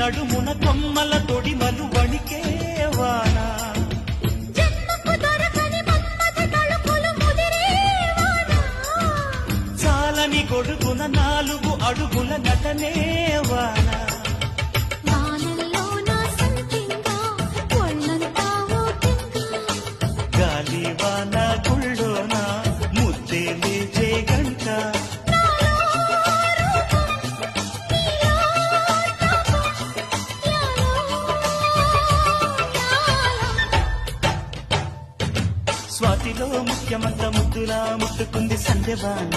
నడుమున కొమ్మల తొడిమలు వణికేవాన చాలని గొడుగున 4 అడుగుల నటనేవాన గాలివాన గుళ్ళోన ముద్దే లేచే గంట స్వాతిలో ముఖ్యమంత ముద్దులా ముట్టుకుంది సంధ్యవాన